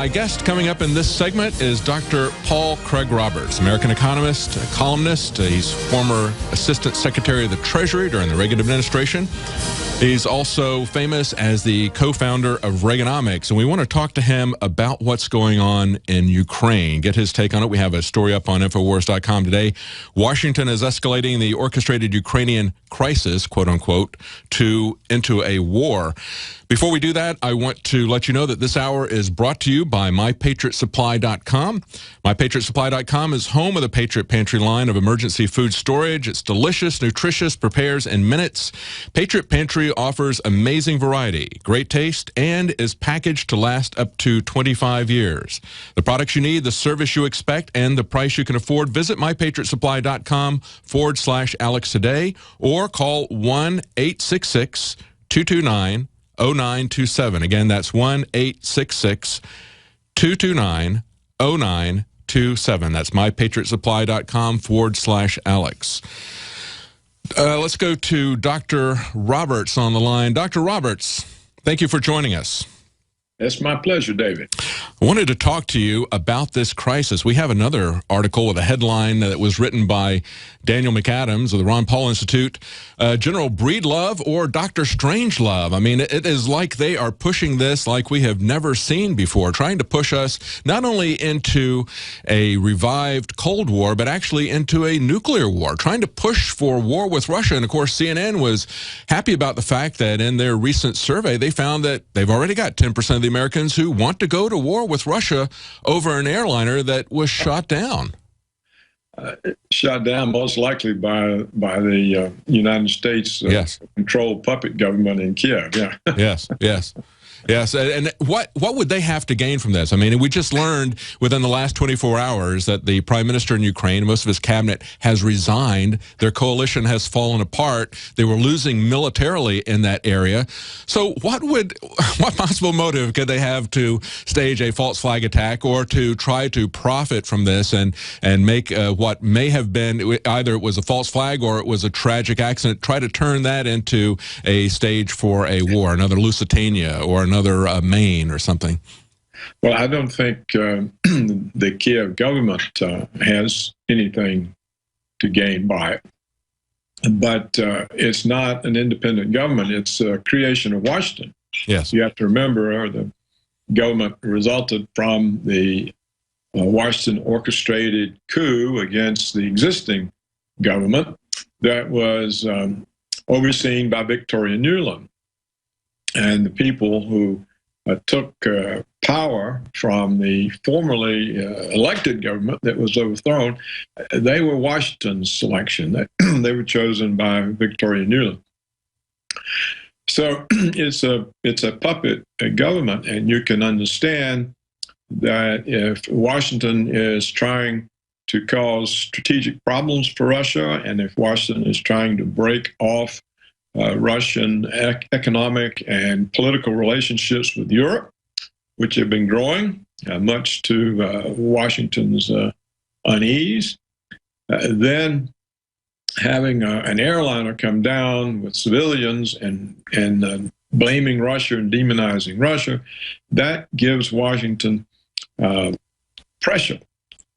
My guest coming up in this segment is Dr. Paul Craig Roberts, American economist, a columnist. He's former Assistant Secretary of the Treasury during the Reagan administration. He's also famous as the co-founder of Reaganomics, and we want to talk to him about what's going on in Ukraine, get his take on it. We have a story up on Infowars.com today. Washington is escalating the orchestrated Ukrainian crisis, quote-unquote, into a war. Before we do that, I want to let you know that this hour is brought to you by MyPatriotSupply.com. MyPatriotSupply.com is home of the Patriot Pantry line of emergency food storage. It's delicious, nutritious, prepares in minutes. Patriot Pantry offers amazing variety, great taste, and is packaged to last up to 25 years. The products you need, the service you expect, and the price you can afford. Visit MyPatriotSupply.com/Alex today or call 1-866-229-0927. Again, that's 1-866-229-0927. That's MyPatriotSupply.com/Alex. Let's go to Dr. Roberts on the line. Dr. Roberts, thank you for joining us. It's my pleasure, David. I wanted to talk to you about this crisis. We have another article with a headline that was written by Daniel McAdams of the Ron Paul Institute, General Breedlove or Dr. Strangelove. I mean, it is like they are pushing this like we have never seen before, trying to push us not only into a revived Cold War, but actually into a nuclear war, trying to push for war with Russia. And, of course, CNN was happy about the fact that in their recent survey, they found that they've already got 10% of the Americans who want to go to war with Russia over an airliner that was shot down. Shot down most likely by the United States controlled puppet government in Kiev. Yeah. Yes, and what would they have to gain from this? I mean, we just learned within the last 24 hours that the prime minister in Ukraine, most of his cabinet, has resigned. Their coalition has fallen apart. They were losing militarily in that area. So what possible motive could they have to stage a false flag attack or to try to profit from this and make what may have been either it was a false flag or it was a tragic accident, try to turn that into a stage for a war, another Lusitania or another Maine or something? Well, I don't think the Kiev government has anything to gain by it. But it's not an independent government. It's a creation of Washington. Yes. You have to remember the government resulted from the Washington orchestrated coup against the existing government that was overseen by Victoria Nuland. And the people who took power from the formerly elected government that was overthrown, they were Washington's selection. They were chosen by Victoria Nuland. So it's a puppet government, and you can understand that if Washington is trying to cause strategic problems for Russia, and if Washington is trying to break off Russian economic and political relationships with Europe, which have been growing, much to Washington's unease, then having an airliner come down with civilians and blaming Russia and demonizing Russia, that gives Washington pressure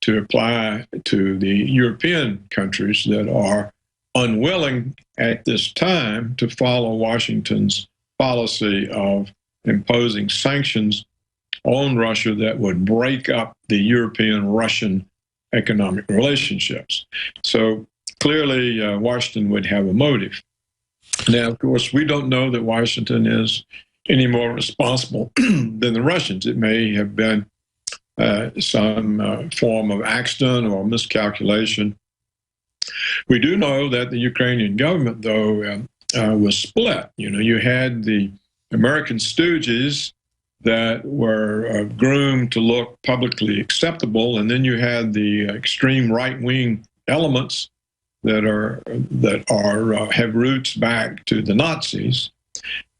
to apply to the European countries that are unwilling at this time to follow Washington's policy of imposing sanctions on Russia that would break up the European-Russian economic relationships. So clearly, Washington would have a motive. Now, of course, we don't know that Washington is any more responsible than the Russians. It may have been some form of accident or miscalculation. We do know that the Ukrainian government, though, was split. You know, you had the American stooges that were groomed to look publicly acceptable, and then you had the extreme right-wing elements that have roots back to the Nazis,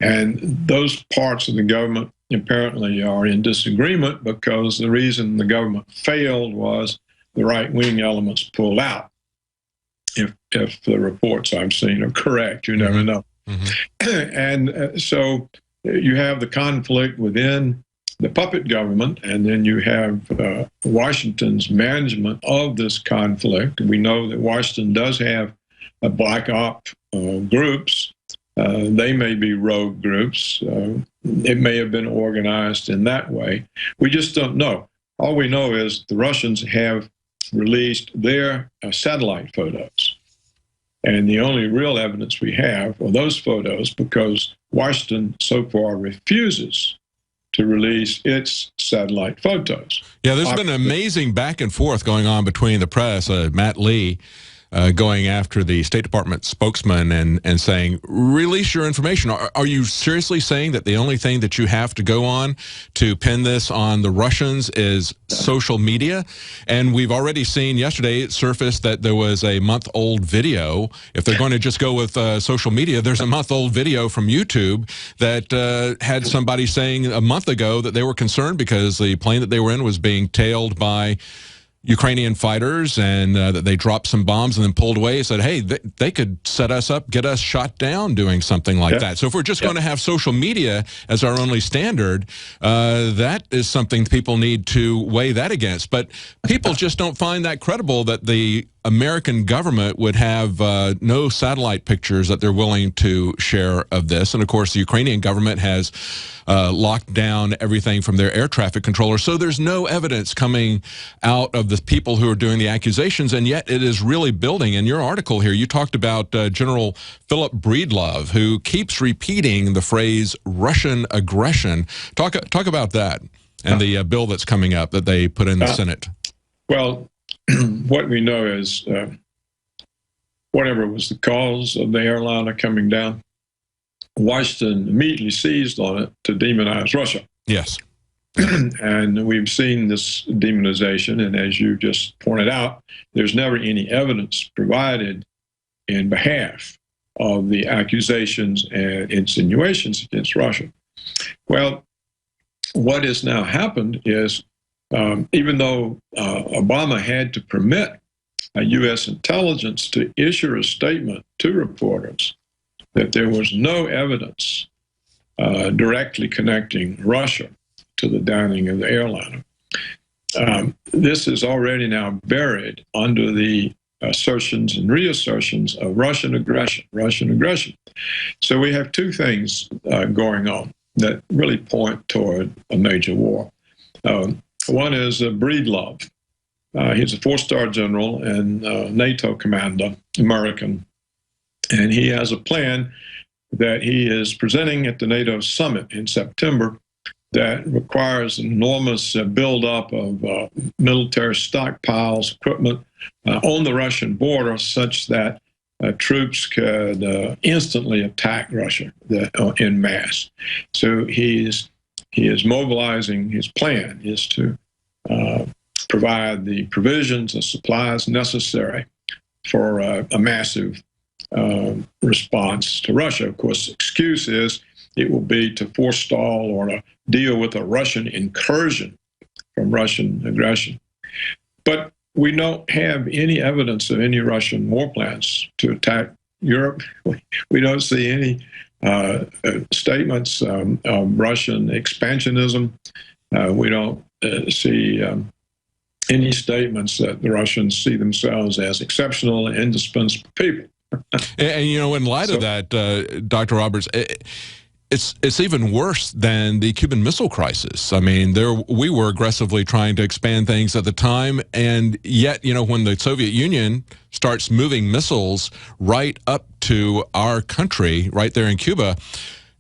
and those parts of the government apparently are in disagreement because the reason the government failed was the right-wing elements pulled out. If the reports I've seen are correct, you never know. And so you have the conflict within the puppet government, and then you have Washington's management of this conflict. We know that Washington does have black op groups. They may be rogue groups. It may have been organized in that way. We just don't know. All we know is the Russians have released their satellite photos. And the only real evidence we have are those photos, because Washington so far refuses to release its satellite photos. Yeah, there's been an amazing back and forth going on between the press, Matt Lee, going after the State Department spokesman and saying, release your information. Are you seriously saying that the only thing that you have to go on to pin this on the Russians is social media? And we've already seen yesterday it surfaced that there was a month-old video. If they're going to just go with social media, there's a month-old video from YouTube that had somebody saying a month ago that they were concerned because the plane that they were in was being tailed by Ukrainian fighters, and that they dropped some bombs and then pulled away. Said, hey, they could set us up, get us shot down doing something like that. So if we're just going to have social media as our only standard, that is something people need to weigh that against. But people just don't find that credible that the American government would have no satellite pictures that they're willing to share of this. And of course, the Ukrainian government has locked down everything from their air traffic controller. So there's no evidence coming out of the people who are doing the accusations, and yet it is really building. In your article here, you talked about General Philip Breedlove, who keeps repeating the phrase Russian aggression. Talk about that and the bill that's coming up that they put in the Senate. Well, what we know is whatever was the cause of the airliner coming down, Washington immediately seized on it to demonize Russia. Yes. And we've seen this demonization, and as you just pointed out, there's never any evidence provided in behalf of the accusations and insinuations against Russia. Well, what has now happened is, even though Obama had to permit U.S. intelligence to issue a statement to reporters that there was no evidence directly connecting Russia to the downing of the airliner, this is already now buried under the assertions and reassertions of Russian aggression. So we have two things going on that really point toward a major war. One is Breedlove. He's a four-star general and NATO commander, American, and he has a plan that he is presenting at the NATO summit in September that requires an enormous buildup of military stockpiles, equipment on the Russian border, such that troops could instantly attack Russia en masse. So he is mobilizing. His plan is to provide the provisions and supplies necessary for a massive response to Russia. Of course, the excuse is it will be to forestall or to deal with a Russian incursion from Russian aggression. But we don't have any evidence of any Russian war plans to attack Europe. We don't see any statements of Russian expansionism. We don't see any statements that the Russians see themselves as exceptional and indispensable people. And you know, in light of that, Dr. Roberts, it's even worse than the Cuban Missile Crisis. I mean, we were aggressively trying to expand things at the time, and yet, you know, when the Soviet Union starts moving missiles right up to our country, right there in Cuba,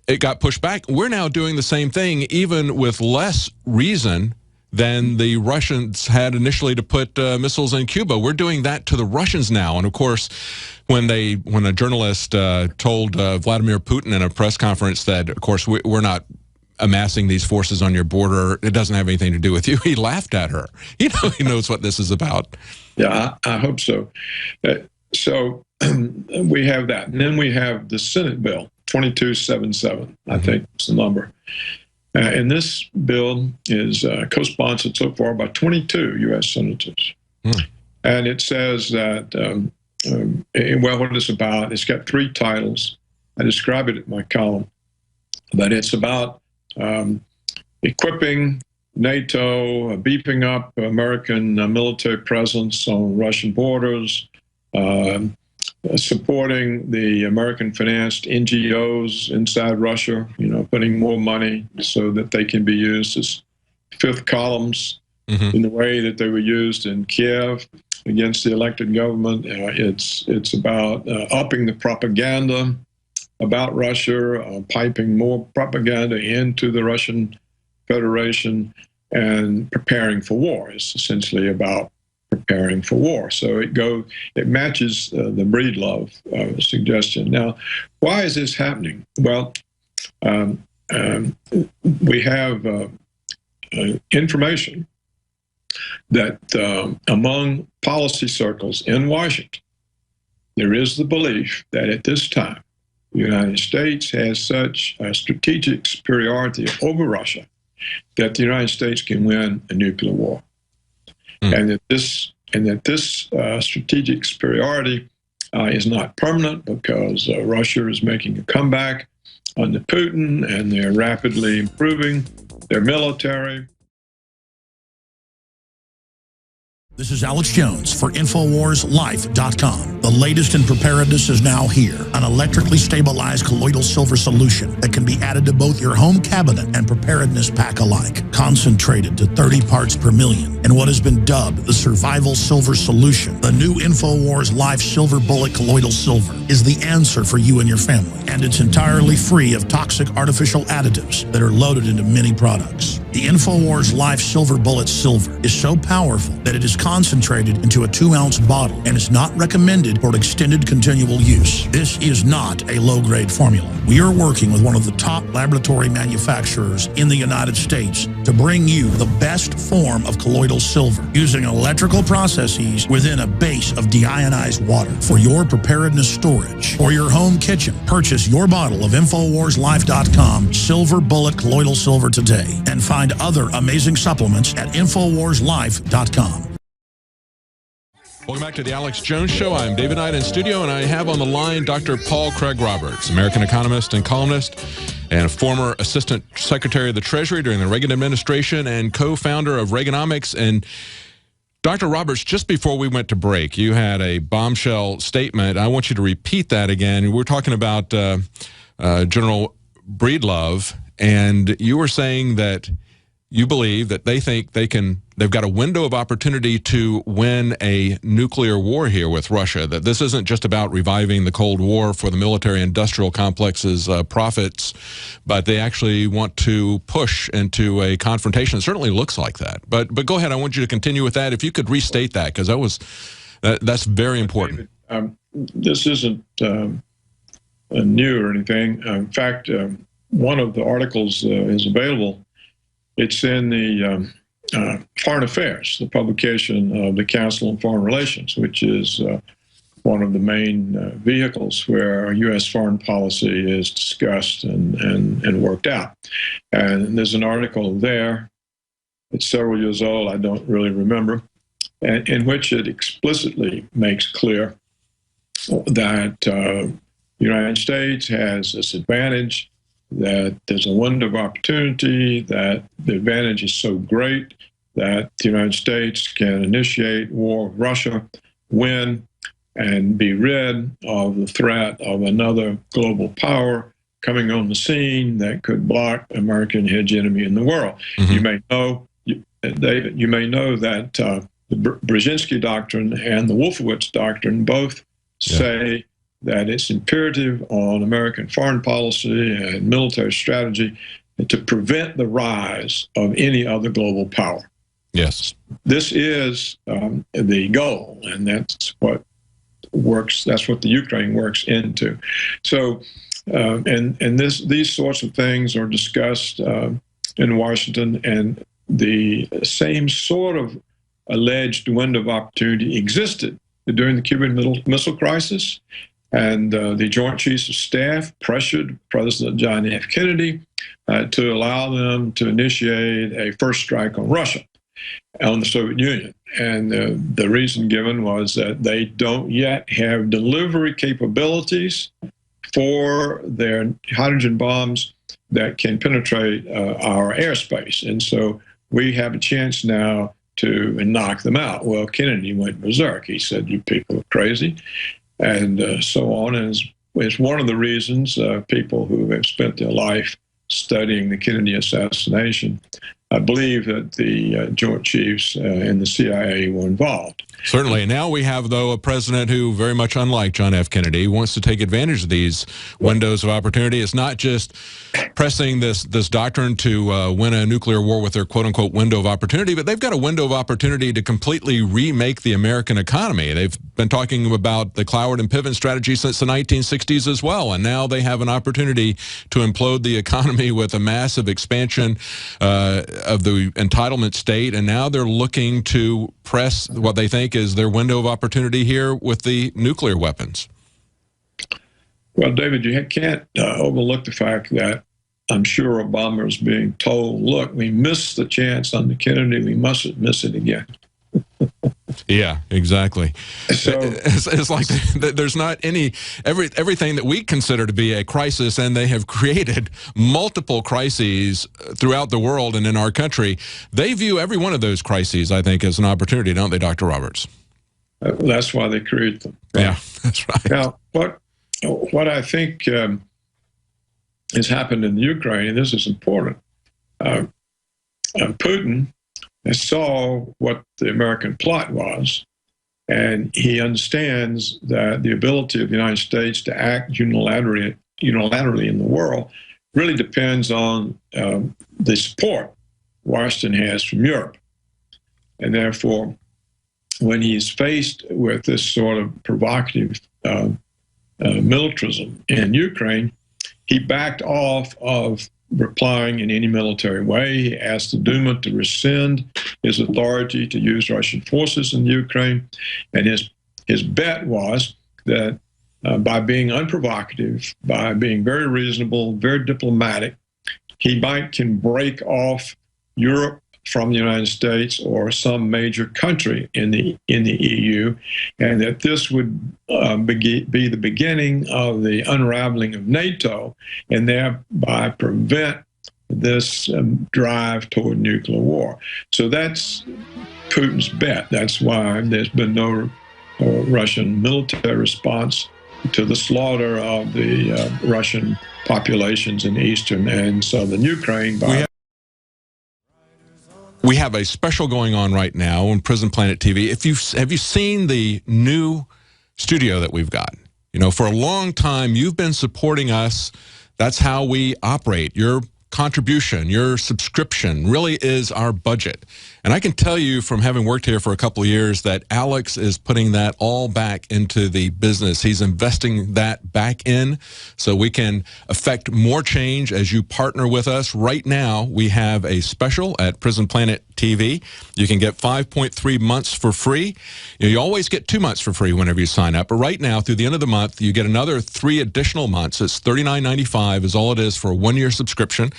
it got pushed back. We're now doing the same thing, even with less reason than the Russians had initially to put missiles in Cuba. We're doing that to the Russians now. And of course, when a journalist told Vladimir Putin in a press conference that, of course, we're not amassing these forces on your border, it doesn't have anything to do with you, he laughed at her. You know, he knows what this is about. Yeah, I hope so. So we have that. And then we have the Senate bill, 2277, I think is the number. And this bill is co-sponsored so far by 22 U.S. senators. And it says that, well, what it's about, it's got three titles. I describe it in my column, but it's about, it equipping NATO, beefing up American military presence on Russian borders, supporting the American-financed NGOs inside Russia, putting more money so that they can be used as fifth columns in the way that they were used in Kiev against the elected government. It's about upping the propaganda about Russia, piping more propaganda into the Russian Federation, and preparing for war. It's essentially about preparing for war. So it matches the Breedlove suggestion. Now, why is this happening? Well, we have information that among policy circles in Washington, there is the belief that at this time, the United States has such a strategic superiority over Russia that the United States can win a nuclear war. And that this strategic superiority is not permanent, because Russia is making a comeback under Putin, and they're rapidly improving their military. This is Alex Jones for InfoWarsLife.com. The latest in preparedness is now here. An electrically stabilized colloidal silver solution that can be added to both your home cabinet and preparedness pack alike. Concentrated to 30 parts per million in what has been dubbed the survival silver solution. The new InfoWars Life Silver Bullet Colloidal Silver is the answer for you and your family. And it's entirely free of toxic artificial additives that are loaded into many products. The InfoWars Life Silver Bullet Silver is so powerful that it is concentrated into a 2-ounce bottle and is not recommended for extended continual use. This is not a low-grade formula. We are working with one of the top laboratory manufacturers in the United States to bring you the best form of colloidal silver using electrical processes within a base of deionized water for your preparedness storage or your home kitchen. Purchase your bottle of InfoWarsLife.com Silver Bullet Colloidal Silver today and find other amazing supplements at InfoWarsLife.com. Welcome back to the Alex Jones Show. I'm David Knight in studio, and I have on the line Dr. Paul Craig Roberts, American economist and columnist, and former Assistant Secretary of the Treasury during the Reagan administration and co-founder of Reaganomics. And Dr. Roberts, just before we went to break, you had a bombshell statement. I want you to repeat that again. We're talking about General Breedlove, and you were saying that you believe that they think they've got a window of opportunity to win a nuclear war here with Russia, that this isn't just about reviving the Cold War for the military-industrial complex's profits, but they actually want to push into a confrontation. It certainly looks like that. But go ahead. I want you to continue with that. If you could restate that, because that's very important. This isn't new or anything. In fact, one of the articles is available. It's in the Foreign Affairs, the publication of the Council on Foreign Relations, which is one of the main vehicles where U.S. foreign policy is discussed and worked out. And there's an article there, it's several years old, I don't really remember, in which it explicitly makes clear that the United States has this advantage, that there's a window of opportunity, that the advantage is so great that the United States can initiate war with Russia, win, and be rid of the threat of another global power coming on the scene that could block American hegemony in the world. You may know, David, you may know that the Brzezinski Doctrine and the Wolfowitz Doctrine both say that it's imperative on American foreign policy and military strategy to prevent the rise of any other global power. Yes. This is the goal, and that's what works. That's what the Ukraine works into. So, these sorts of things are discussed in Washington, and the same sort of alleged window of opportunity existed during the Cuban Missile Crisis. And the Joint Chiefs of Staff pressured President John F. Kennedy to allow them to initiate a first strike on Russia, on the Soviet Union. And the reason given was that they don't yet have delivery capabilities for their hydrogen bombs that can penetrate our airspace. And so we have a chance now to knock them out. Well, Kennedy went berserk. He said, "You people are crazy," and so on. And it's one of the reasons people who have spent their life studying the Kennedy assassination believe that the Joint Chiefs and the CIA were involved. Certainly. And now we have, though, a president who, very much unlike John F. Kennedy, wants to take advantage of these windows of opportunity. It's not just pressing this doctrine to win a nuclear war with their quote-unquote window of opportunity, but they've got a window of opportunity to completely remake the American economy. They've been talking about the Cloward and Piven strategy since the 1960s as well, and now they have an opportunity to implode the economy with a massive expansion of the entitlement state, and now they're looking to press what they think is their window of opportunity here with the nuclear weapons. Well, David, you can't overlook the fact that I'm sure Obama is being told, look, we missed the chance under Kennedy, we mustn't miss it again. Yeah, exactly. So it's like there's not everything that we consider to be a crisis, and they have created multiple crises throughout the world and in our country. They view every one of those crises, I think, as an opportunity, don't they, Dr. Roberts? That's why they create them. Right? Yeah, that's right. Now, what I think has happened in the Ukraine, and this is important, Putin saw what the American plot was, and he understands that the ability of the United States to act unilaterally in the world really depends on the support Washington has from Europe. And therefore, when he's faced with this sort of provocative militarism in Ukraine, he backed off of replying in any military way. He asked the Duma to rescind his authority to use Russian forces in Ukraine. And his bet was that by being unprovocative, by being very reasonable, very diplomatic, he can break off Europe from the United States or some major country in the EU, and that this would be the beginning of the unraveling of NATO, and thereby prevent this drive toward nuclear war. So that's Putin's bet. That's why there's been no Russian military response to the slaughter of the Russian populations in eastern and southern Ukraine. We have a special going on right now on Prison Planet TV. Have you seen the new studio that we've got? You know, for a long time, you've been supporting us. That's how we operate. Your contribution, your subscription really is our budget. And I can tell you from having worked here for a couple of years that Alex is putting that all back into the business. He's investing that back in so we can affect more change as you partner with us. Right now, we have a special at Prison Planet TV. You can get 5.3 months for free. You always get 2 months for free whenever you sign up. But right now, through the end of the month, you get another 3 additional months. It's $39.95 is all it is for a 1-year subscription.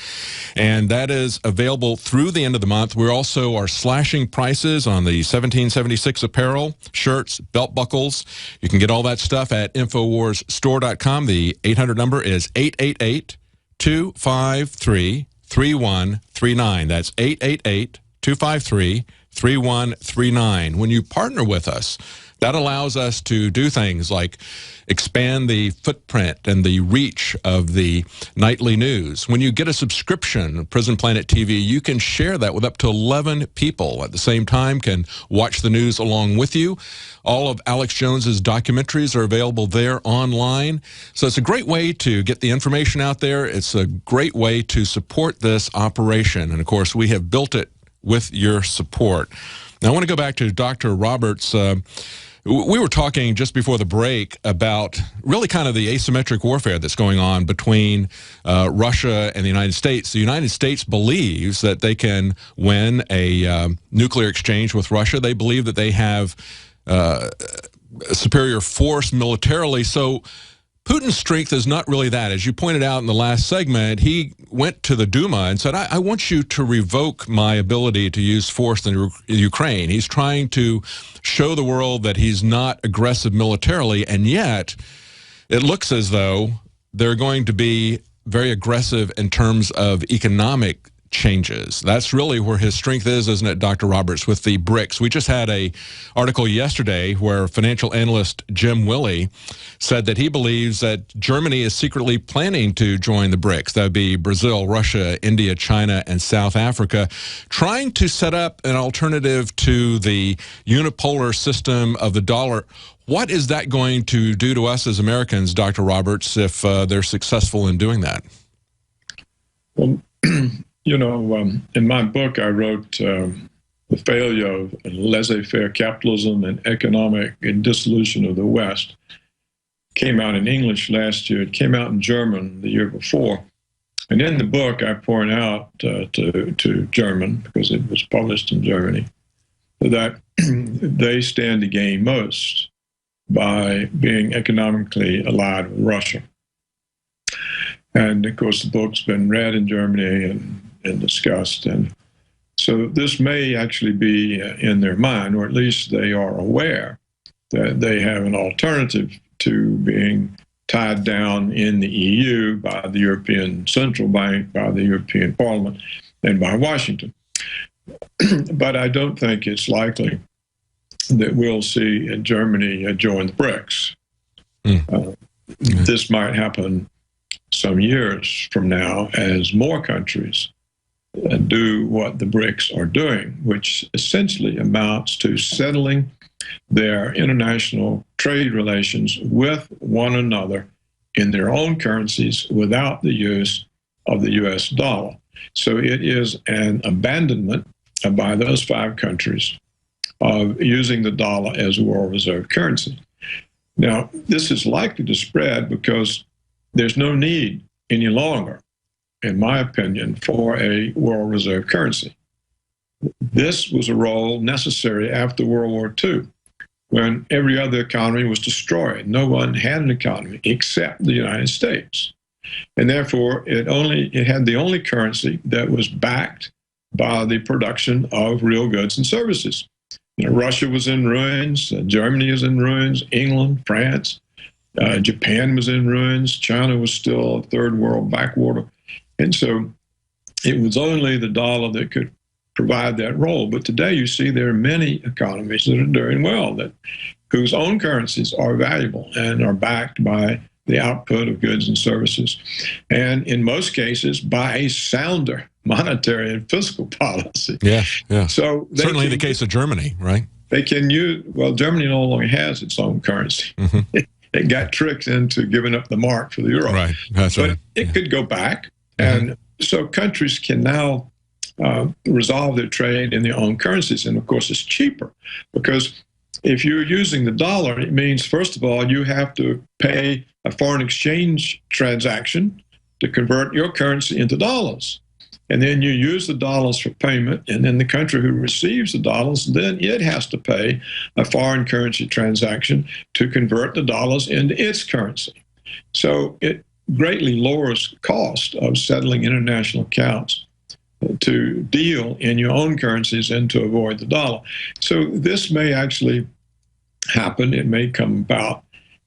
And that is available through the end of the month. We also are slashing prices on the 1776 apparel, shirts, belt buckles. You can get all that stuff at InfoWarsStore.com. The 800 number is 888-253-3139. That's 888-253-3139. When you partner with us, that allows us to do things like expand the footprint and the reach of the nightly news. When you get a subscription, Prison Planet TV, you can share that with up to 11 people at the same time, can watch the news along with you. All of Alex Jones's documentaries are available there online. So it's a great way to get the information out there. It's a great way to support this operation. And of course, we have built it with your support. Now, I want to go back to Dr. Roberts. We were talking just before the break about really kind of the asymmetric warfare that's going on between Russia and the United States. The United States believes that they can win a nuclear exchange with Russia. They believe that they have a superior force militarily. So Putin's strength is not really that. As you pointed out in the last segment, he went to the Duma and said, I want you to revoke my ability to use force in Ukraine. He's trying to show the world that he's not aggressive militarily, and yet it looks as though they're going to be very aggressive in terms of economic changes. That's really where his strength is, isn't it, Dr. Roberts, with the BRICS? We just had an article yesterday where financial analyst Jim Willey said that he believes that Germany is secretly planning to join the BRICS. That would be Brazil, Russia, India, China, and South Africa, trying to set up an alternative to the unipolar system of the dollar. What is that going to do to us as Americans, Dr. Roberts, if they're successful in doing that? Well, you know, in my book, I wrote The Failure of Laissez-Faire Capitalism and Economic Dissolution of the West. Came out in English last year. It came out in German the year before. And in the book, I point out to German, because it was published in Germany, that they stand to gain most by being economically allied with Russia. And, of course, the book's been read in Germany and discussed. And so this may actually be in their mind, or at least they are aware that they have an alternative to being tied down in the EU by the European Central Bank, by the European Parliament, and by Washington. But I don't think it's likely that we'll see Germany join the BRICS. This might happen some years from now as more countries do what the BRICS are doing, which essentially amounts to settling their international trade relations with one another in their own currencies without the use of the US dollar. So it is an abandonment by those 5 countries of using the dollar as a world reserve currency. Now, this is likely to spread because there's no need any longer, in my opinion, for a world reserve currency. This was a role necessary after World War II, when every other economy was destroyed. No one had an economy except the United States. And therefore, it had the only currency that was backed by the production of real goods and services. You know, Russia was in ruins, Germany is in ruins, England, France, Japan was in ruins, China was still a third world backwater. And so it was only the dollar that could provide that role. But today you see there are many economies that are doing well, whose own currencies are valuable and are backed by the output of goods and services. And in most cases, by a sounder monetary and fiscal policy. Yeah, yeah. So certainly in the case of Germany, right? They can use, well, Germany no longer has its own currency. Mm-hmm. It got tricked into giving up the mark for the euro. Right, that's but right. It could go back. And so countries can now resolve their trade in their own currencies. And of course, it's cheaper because if you're using the dollar, it means, first of all, you have to pay a foreign exchange transaction to convert your currency into dollars. And then you use the dollars for payment. And then the country who receives the dollars, then it has to pay a foreign currency transaction to convert the dollars into its currency. So it greatly lowers cost of settling international accounts to deal in your own currencies and to avoid the dollar. So this may actually happen. It may come about.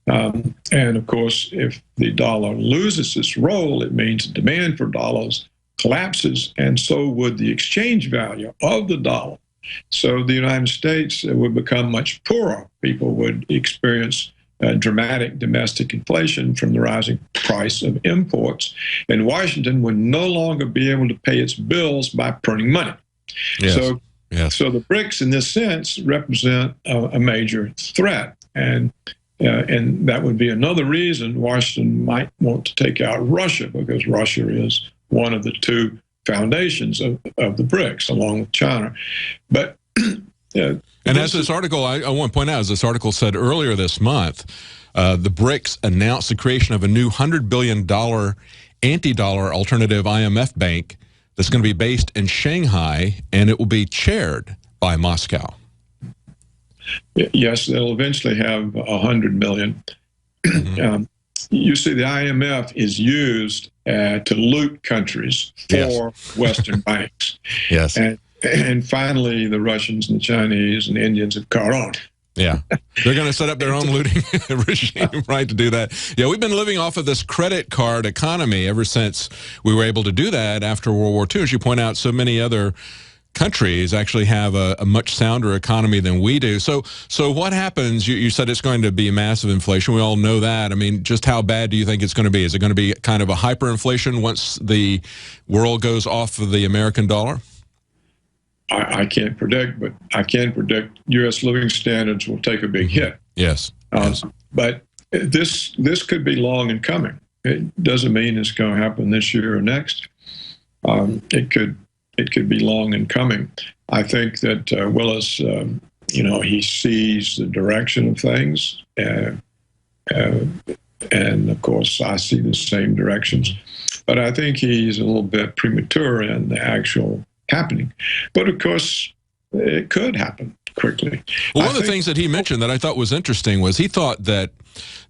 And of course, if the dollar loses its role, it means demand for dollars collapses, and so would the exchange value of the dollar. So the United States would become much poorer. People would experience dramatic domestic inflation from the rising price of imports, and Washington would no longer be able to pay its bills by printing money. Yes. So the BRICS, in this sense, represent a major threat, and that would be another reason Washington might want to take out Russia, because Russia is one of the 2 foundations of the BRICS, along with China. But and as this article, I want to point out, as this article said earlier this month, the BRICS announced the creation of a new $100 billion anti-dollar alternative IMF bank that's going to be based in Shanghai, and it will be chaired by Moscow. Yes, they'll eventually have $100 million. Mm-hmm. You see, the IMF is used to loot countries for Western banks. Yes. And finally, the Russians and the Chinese and the Indians have caught on. Yeah, they're going to set up their own looting regime, right, to do that. Yeah, we've been living off of this credit card economy ever since we were able to do that after World War II. As you point out, so many other countries actually have a much sounder economy than we do. So what happens? You said it's going to be massive inflation. We all know that. I mean, just how bad do you think it's going to be? Is it going to be kind of a hyperinflation once the world goes off of the American dollar? I can't predict, but I can predict U.S. living standards will take a big hit. Yes. Yes. But this could be long in coming. It doesn't mean it's going to happen this year or next. It could be long in coming. I think that Willis, he sees the direction of things, and of course I see the same directions. But I think he's a little bit premature in the actual happening. But of course, it could happen quickly. Well, one of the things that he mentioned that I thought was interesting was he thought that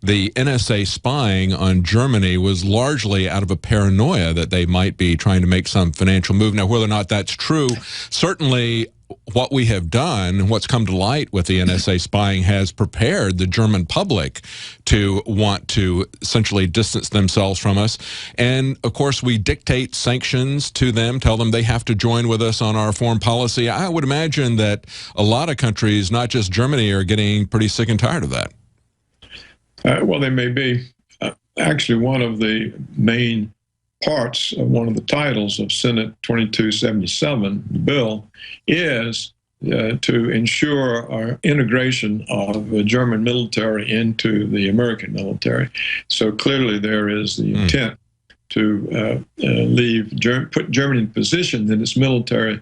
the NSA spying on Germany was largely out of a paranoia that they might be trying to make some financial move. Now, whether or not that's true, certainly what we have done, what's come to light with the NSA spying, has prepared the German public to want to essentially distance themselves from us. And, of course, we dictate sanctions to them, tell them they have to join with us on our foreign policy. I would imagine that a lot of countries, not just Germany, are getting pretty sick and tired of that. Well, they may be. Actually, one of the main parts of one of the titles of Senate 2277, the bill, is to ensure our integration of the German military into the American military. So clearly there is the intent to put Germany in position that its military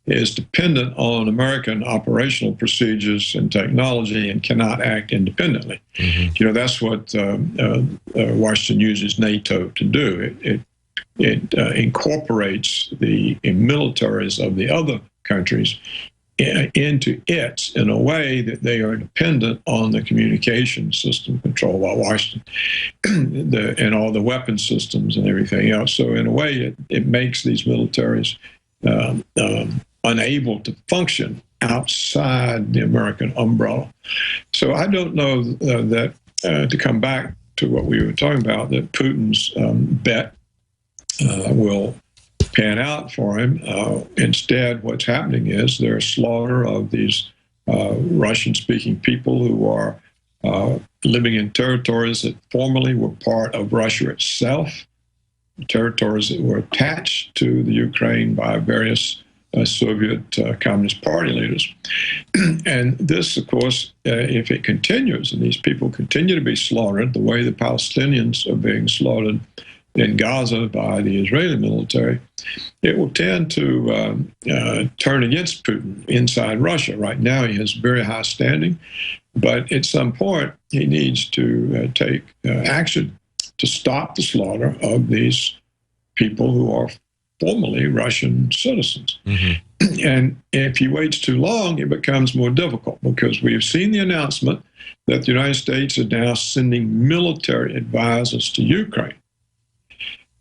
is dependent on American operational procedures and technology and cannot act independently. That's what Washington uses NATO to do. It incorporates the militaries of the other countries into it in a way that they are dependent on the communication system controlled by Washington and all the weapon systems and everything else. So in a way, it makes these militaries unable to function outside the American umbrella. So I don't know that, to come back to what we were talking about, that Putin's bet will pan out for him. Instead, what's happening is there's slaughter of these Russian-speaking people who are living in territories that formerly were part of Russia itself, territories that were attached to the Ukraine by various Soviet Communist Party leaders. And this, of course, if it continues and these people continue to be slaughtered the way the Palestinians are being slaughtered in Gaza by the Israeli military, it will tend to turn against Putin inside Russia. Right now, he has very high standing, but at some point, he needs to take action to stop the slaughter of these people who are formerly Russian citizens. And if he waits too long, it becomes more difficult, because we have seen the announcement that the United States is now sending military advisors to Ukraine.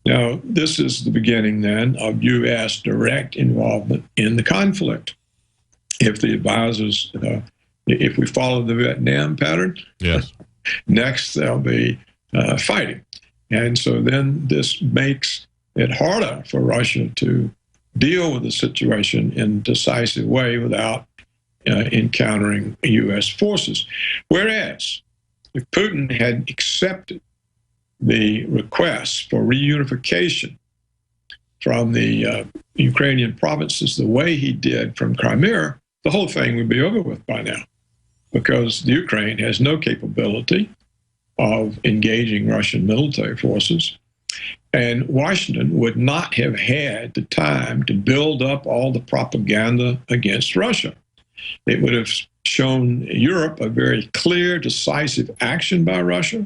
Now, this is the beginning then of U.S. direct involvement in the conflict. If the advisors, if we follow the Vietnam pattern, yes, next there'll be fighting. And so then this makes it harder for Russia to deal with the situation in a decisive way without encountering U.S. forces. Whereas, if Putin had accepted the request for reunification from the Ukrainian provinces the way he did from Crimea, the whole thing would be over with by now, because the Ukraine has no capability of engaging Russian military forces. And Washington would not have had the time to build up all the propaganda against Russia. It would have shown Europe a very clear, decisive action by Russia.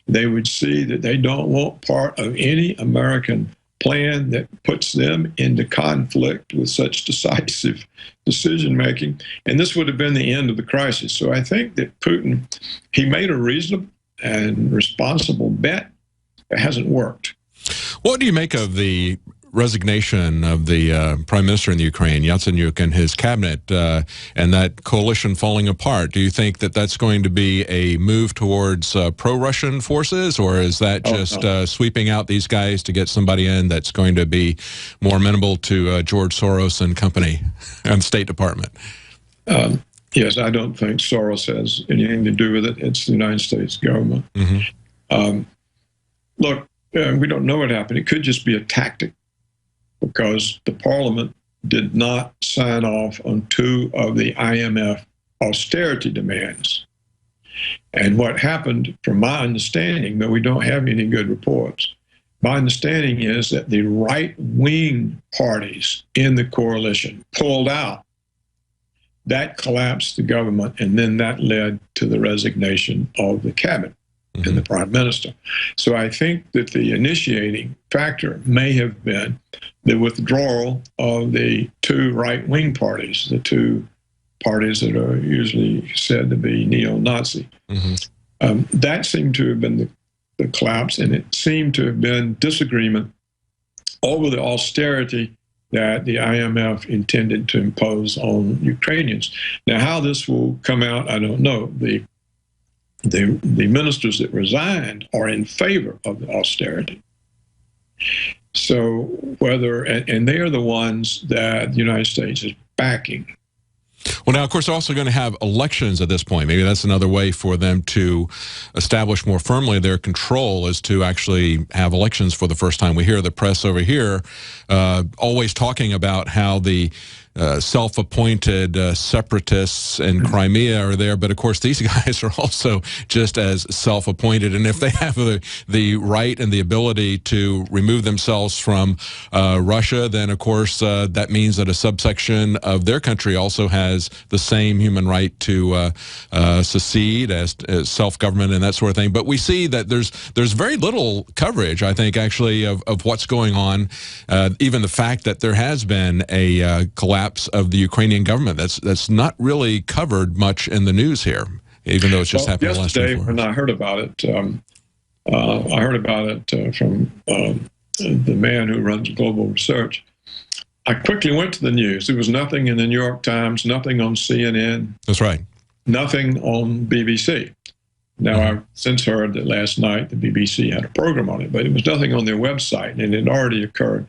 They would see that they don't want part of any American plan that puts them into conflict with such decisive decision-making. And this would have been the end of the crisis. So I think that Putin, he made a reasonable and responsible bet. It hasn't worked. What do you make of the resignation of the prime minister in the Ukraine, Yatsenyuk, and his cabinet, and that coalition falling apart, do you think that that's going to be a move towards pro-Russian forces, or is that just sweeping out these guys to get somebody in that's going to be more amenable to George Soros and company and State Department? Yes, I don't think Soros has anything to do with it. It's the United States government. Look, we don't know what happened. It could just be a tactic because the parliament did not sign off on 2 of the IMF austerity demands. And what happened, from my understanding, though we don't have any good reports, my understanding is that the right-wing parties in the coalition pulled out. That collapsed the government, and then that led to the resignation of the cabinet and the prime minister. So I think that the initiating factor may have been the withdrawal of the 2 right-wing parties, the 2 parties that are usually said to be neo-Nazi. That seemed to have been the collapse, and it seemed to have been disagreement over the austerity that the IMF intended to impose on Ukrainians. Now, how this will come out, I don't know. The ministers that resigned are in favor of the austerity. So whether, and they are the ones that the United States is backing. Well, now, of course, they're also going to have elections at this point. Maybe that's another way for them to establish more firmly their control, is to actually have elections for the first time. We hear the press over here always talking about how the self-appointed separatists in Crimea are there, but of course these guys are also just as self-appointed, and if they have the right and the ability to remove themselves from Russia, then of course that means that a subsection of their country also has the same human right to secede as self-government and that sort of thing. But we see that there's very little coverage, I think, actually, of what's going on. Even the fact that there has been a collapse of the Ukrainian government, that's not really covered much in the news here, even though it's just happened the last 24 hours. Yesterday, when I heard about it, from the man who runs global research. I quickly went to the news. There was nothing in the New York Times, nothing on CNN. That's right. Nothing on BBC. Now, I've since heard that last night the BBC had a program on it, but it was nothing on their website, and it had already occurred.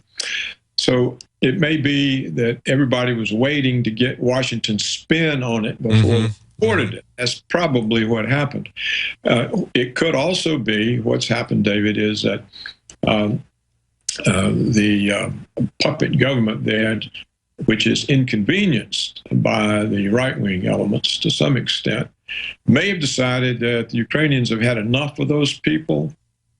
So it may be that everybody was waiting to get Washington's spin on it before they reported it. That's probably what happened. It could also be what's happened, David, is that the puppet government there, which is inconvenienced by the right-wing elements to some extent, may have decided that the Ukrainians have had enough of those people,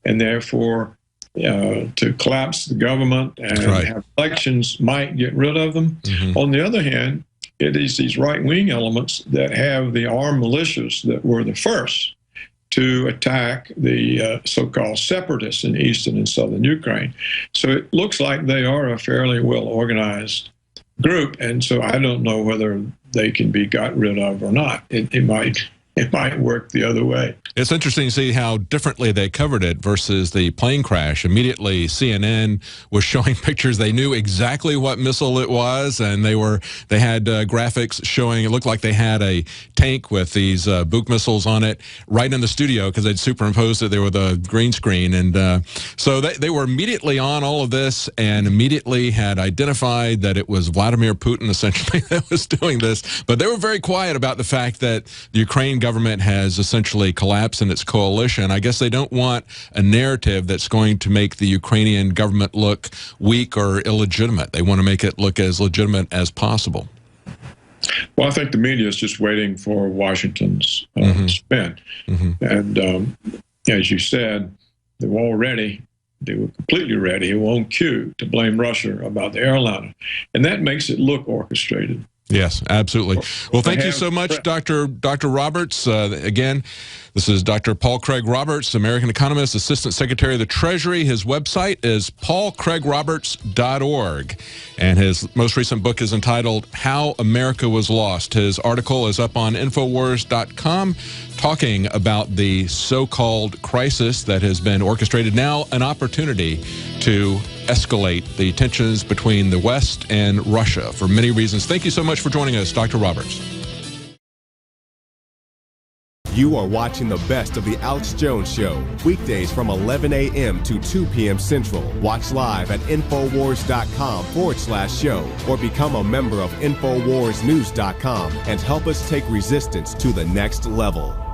and therefore to collapse the government and have elections might get rid of them. On the other hand, it is these right-wing elements that have the armed militias that were the first to attack the so-called separatists in eastern and southern Ukraine. So it looks like they are a fairly well-organized group, and so I don't know whether they can be got rid of or not. It might work the other way. It's interesting to see how differently they covered it versus the plane crash. Immediately, CNN was showing pictures. They knew exactly what missile it was, and they had graphics showing. It looked like they had a tank with these Buk missiles on it right in the studio because they'd superimposed it there with a green screen. And so they were immediately on all of this and immediately had identified that it was Vladimir Putin, essentially, that was doing this. But they were very quiet about the fact that the Ukraine government has essentially collapsed in its coalition. I guess they don't want a narrative that's going to make the Ukrainian government look weak or illegitimate. They want to make it look as legitimate as possible. Well, I think the media is just waiting for Washington's spin. And as you said, they were completely ready, on cue, to blame Russia about the airliner. And that makes it look orchestrated. Yes, absolutely. Well, thank you so much, Dr. Roberts. Again, this is Dr. Paul Craig Roberts, American economist, Assistant Secretary of the Treasury. His website is paulcraigroberts.org, and his most recent book is entitled How America Was Lost. His article is up on Infowars.com, talking about the so-called crisis that has been orchestrated, now an opportunity to escalate the tensions between the West and Russia for many reasons. Thank you so much for joining us, Dr. Roberts. You are watching the best of the Alex Jones Show, weekdays from 11 a.m. to 2 p.m. Central. Watch live at Infowars.com/show or become a member of InfoWarsNews.com and help us take resistance to the next level.